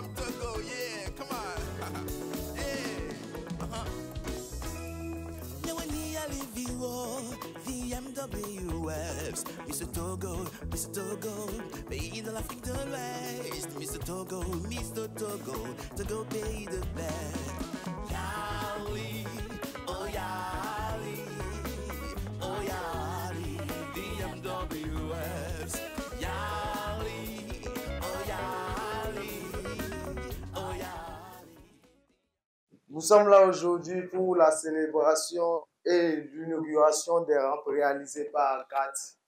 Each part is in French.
from Togo, yeah, come on. Yeah, Now when I leave you, VMWS, Mr. Togo, pay the L'Afrique de l'Ouest, Mr. Togo, Togo pay the best. Yali, oh Yali, oh Yali, VMWS, Yali, oh Yali, oh Yali. Nous sommes là aujourd'hui pour la célébration et l'inauguration des rampes réalisées par GATT,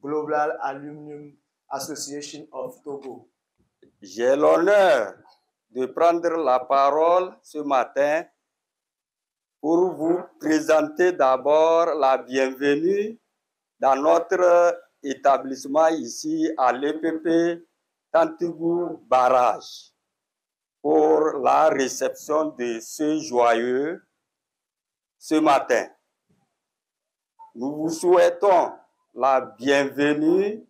Global Aluminium Association of Togo. J'ai l'honneur de prendre la parole ce matin pour vous présenter d'abord la bienvenue dans notre établissement ici à l'EPP Tantougou Barrage pour la réception de ce joyeux ce matin. Nous vous souhaitons la bienvenue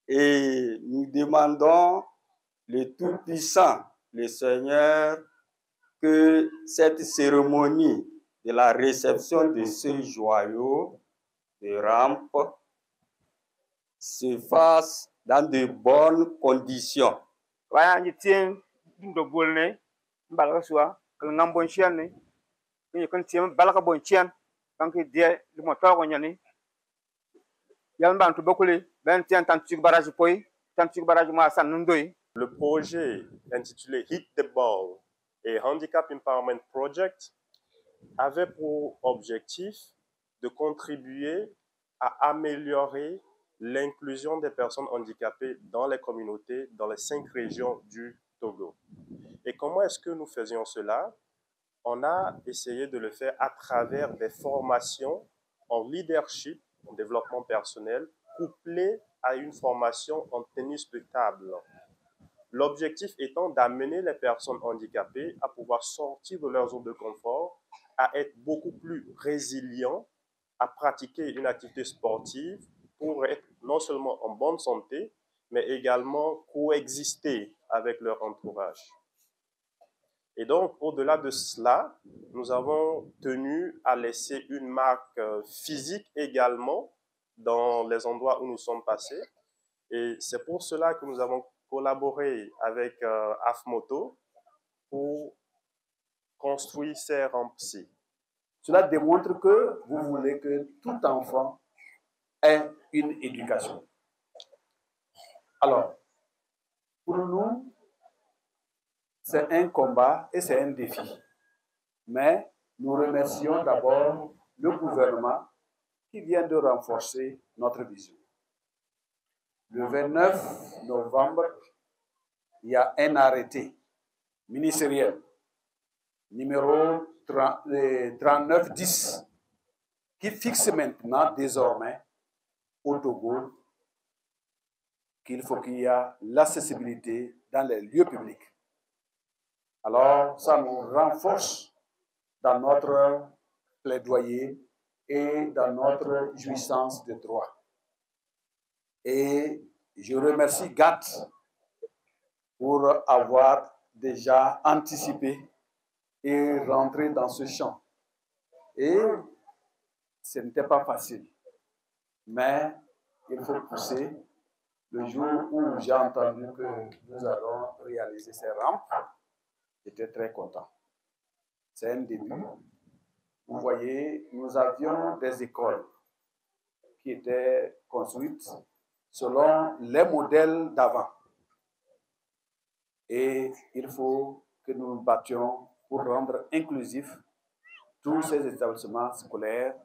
et nous demandons le Tout-Puissant, le Seigneur, que cette cérémonie de la réception de ce joyau de rampe se fasse dans de bonnes conditions. Le projet intitulé Hit the Ball et Handicap Empowerment Project avait pour objectif de contribuer à améliorer l'inclusion des personnes handicapées dans les communautés dans les 5 régions du Togo. Et comment est-ce que nous faisions cela? On a essayé de le faire à travers des formations en leadership, en développement personnel, couplées à une formation en tennis de table. L'objectif étant d'amener les personnes handicapées à pouvoir sortir de leur zone de confort, à être beaucoup plus résilients, à pratiquer une activité sportive pour être non seulement en bonne santé, mais également coexister avec leur entourage. Et donc, au-delà de cela, nous avons tenu à laisser une marque physique également dans les endroits où nous sommes passés. Et c'est pour cela que nous avons collaboré avec AFMOTO pour construire ces rampes-ci. Cela démontre que vous voulez que tout enfant ait une éducation. Alors, pour nous, c'est un combat et c'est un défi. Mais nous remercions d'abord le gouvernement qui vient de renforcer notre vision. Le 29 novembre, il y a un arrêté ministériel numéro 3910 qui fixe maintenant désormais au Togo qu'il faut qu'il y ait l'accessibilité dans les lieux publics. Alors, ça nous renforce dans notre plaidoyer et dans notre jouissance de droit. Et je remercie GATT pour avoir déjà anticipé et rentré dans ce champ. Et ce n'était pas facile, mais il faut pousser. Le jour où j'ai entendu que nous allons réaliser ces rampes, j'étais très content. C'est un début. Vous voyez, nous avions des écoles qui étaient construites selon les modèles d'avant. Et il faut que nous nous battions pour rendre inclusifs tous ces établissements scolaires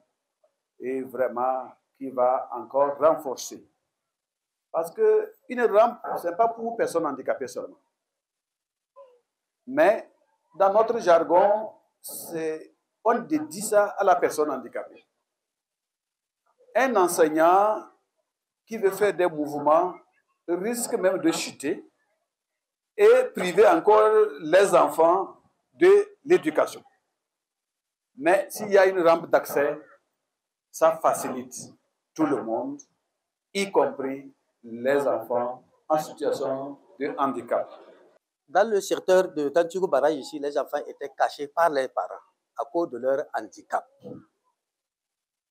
et vraiment qui va encore renforcer. Parce qu'une rampe, ce n'est pas pour personnes handicapées seulement. Mais dans notre jargon, on dédie ça à la personne handicapée. Un enseignant qui veut faire des mouvements risque même de chuter et priver encore les enfants de l'éducation. Mais s'il y a une rampe d'accès, ça facilite tout le monde, y compris les enfants en situation de handicap. Dans le secteur de Tantougo Barrage ici, les enfants étaient cachés par leurs parents à cause de leur handicap.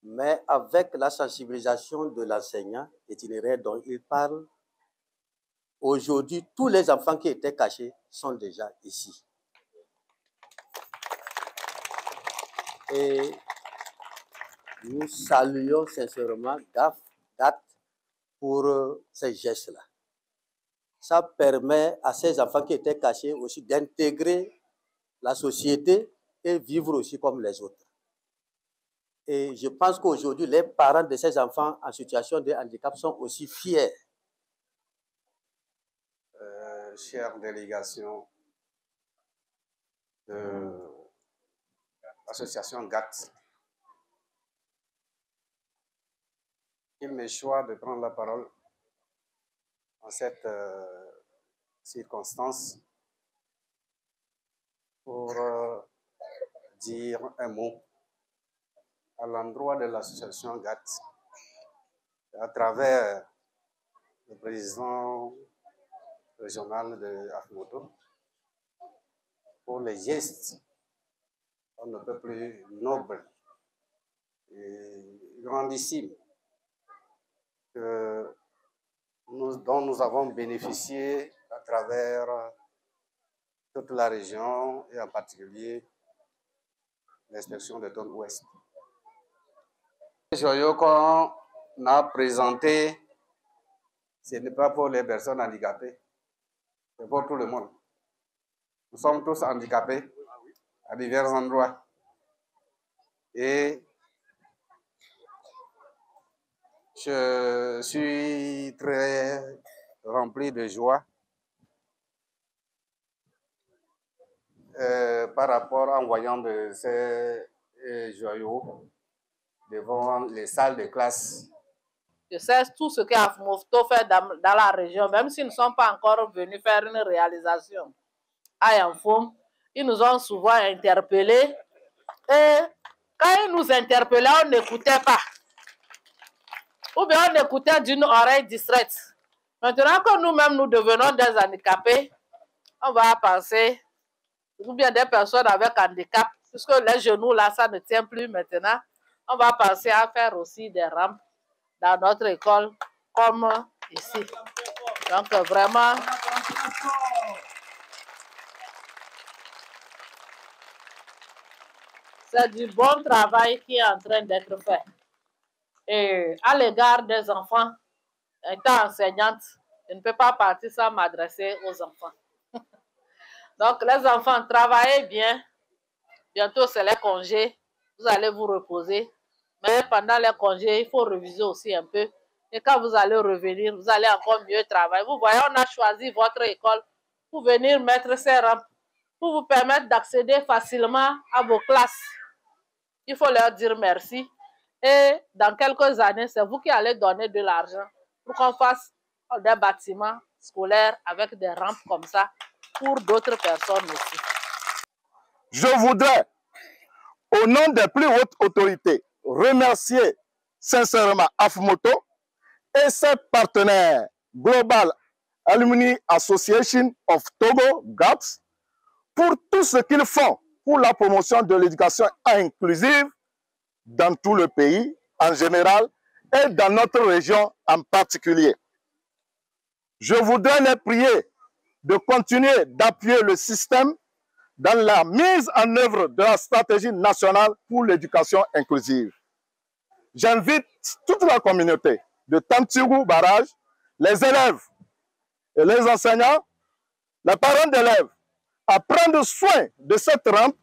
Mais avec la sensibilisation de l'enseignant itinéraire dont il parle, aujourd'hui, tous les enfants qui étaient cachés sont déjà ici. Et nous saluons sincèrement GAT pour ces gestes-là. Ça permet à ces enfants qui étaient cachés aussi d'intégrer la société et vivre aussi comme les autres. Et je pense qu'aujourd'hui, les parents de ces enfants en situation de handicap sont aussi fiers. Chère délégation de l'association GAT, il me choisit de prendre la parole en cette circonstance pour dire un mot à l'endroit de l'association GAT à travers le président régional de Afmoto pour les gestes on ne peut plus nobles et grandissimes dont nous avons bénéficié à travers toute la région et en particulier l'inspection de Zone Ouest. Les joyaux qu'on a présentés, ce n'est pas pour les personnes handicapées, c'est pour tout le monde. Nous sommes tous handicapés à divers endroits. Et je suis très rempli de joie par rapport en voyant de ces joyaux devant les salles de classe. Je sais tout ce qu'Afmoto fait dans la région, même s'ils ne sont pas encore venus faire une réalisation à Yanfoum, ils nous ont souvent interpellés. Et quand ils nous interpellaient, on n'écoutait pas. Ou bien on écoutait d'une oreille distraite. Maintenant que nous-mêmes nous devenons des handicapés, on va penser, ou bien des personnes avec handicap, puisque les genoux là, ça ne tient plus maintenant, on va penser à faire aussi des rampes dans notre école, comme ici. Donc vraiment, c'est du bon travail qui est en train d'être fait. Et à l'égard des enfants, étant enseignante, je ne peux pas partir sans m'adresser aux enfants. Donc les enfants, travaillez bien. Bientôt c'est les congés. Vous allez vous reposer. Mais pendant les congés, il faut réviser aussi un peu. Et quand vous allez revenir, vous allez encore mieux travailler. Vous voyez, on a choisi votre école pour venir mettre ces rampes, pour vous permettre d'accéder facilement à vos classes. Il faut leur dire merci. Et dans quelques années, c'est vous qui allez donner de l'argent pour qu'on fasse des bâtiments scolaires avec des rampes comme ça pour d'autres personnes aussi. Je voudrais, au nom des plus hautes autorités, remercier sincèrement Afmoto et ses partenaires Global Alumni Association of Togo, GATS, pour tout ce qu'ils font pour la promotion de l'éducation inclusive dans tout le pays en général et dans notre région en particulier. Je voudrais les prier de continuer d'appuyer le système dans la mise en œuvre de la stratégie nationale pour l'éducation inclusive. J'invite toute la communauté de Tantougo Barrage, les élèves et les enseignants, les parents d'élèves, à prendre soin de cette rampe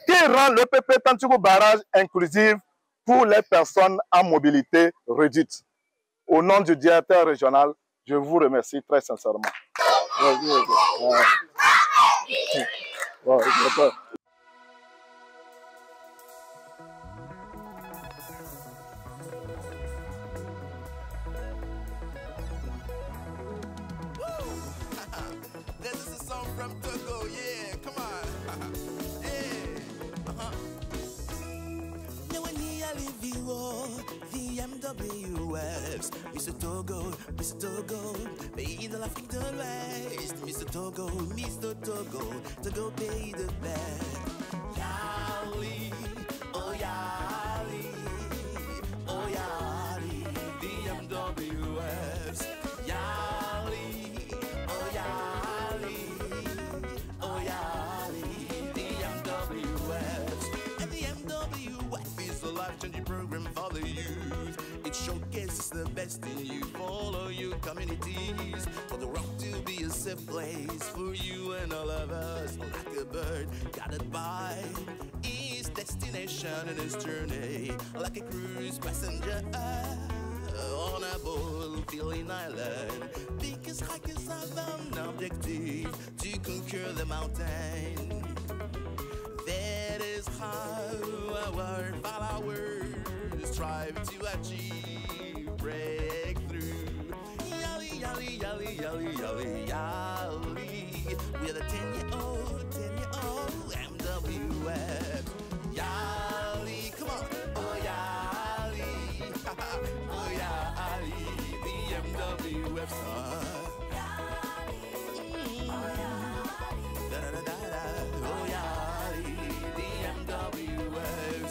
qui rend le PP Tantougo Barrage inclusive pour les personnes à mobilité réduite. Au nom du directeur régional, je vous remercie très sincèrement. This is a song from Togo, yeah, come on. Yeah, Mr. Togo, pays de l'Afrique de l'Ouest. Mr. Togo, Togo, pays de paix. Yali, oh Yali, oh Yali, DMWS. Yali, oh Yali, oh Yali, DMWS. And the MWF is a life-changing program for the youth. It showcases the best in you, follow your communities, for the world to be a safe place for you and all of us. Like a bird guided by his destination and his journey, like a cruise passenger on a boat feeling island. Because hikers have an objective to conquer the mountain. That is how our followers strive to achieve breakthrough. Yali, yali, yali, yali, yali, yali. We're the 10-year-old MWF. Yali, come on. Oh, yali. Oh, yali. The MWF song. Oh, yali. The MWF.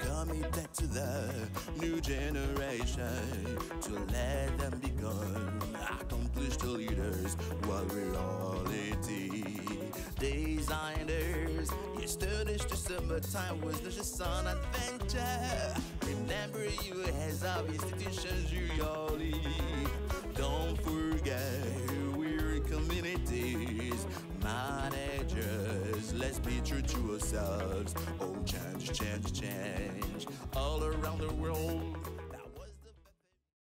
Committed to the new generation to let them become accomplished leaders while reality designers. Yesterday's December time was not just an adventure. Remember you as of institutions you all lead. Don't forget we're communities, managers. Let's be true to ourselves. Oh, change. All around the world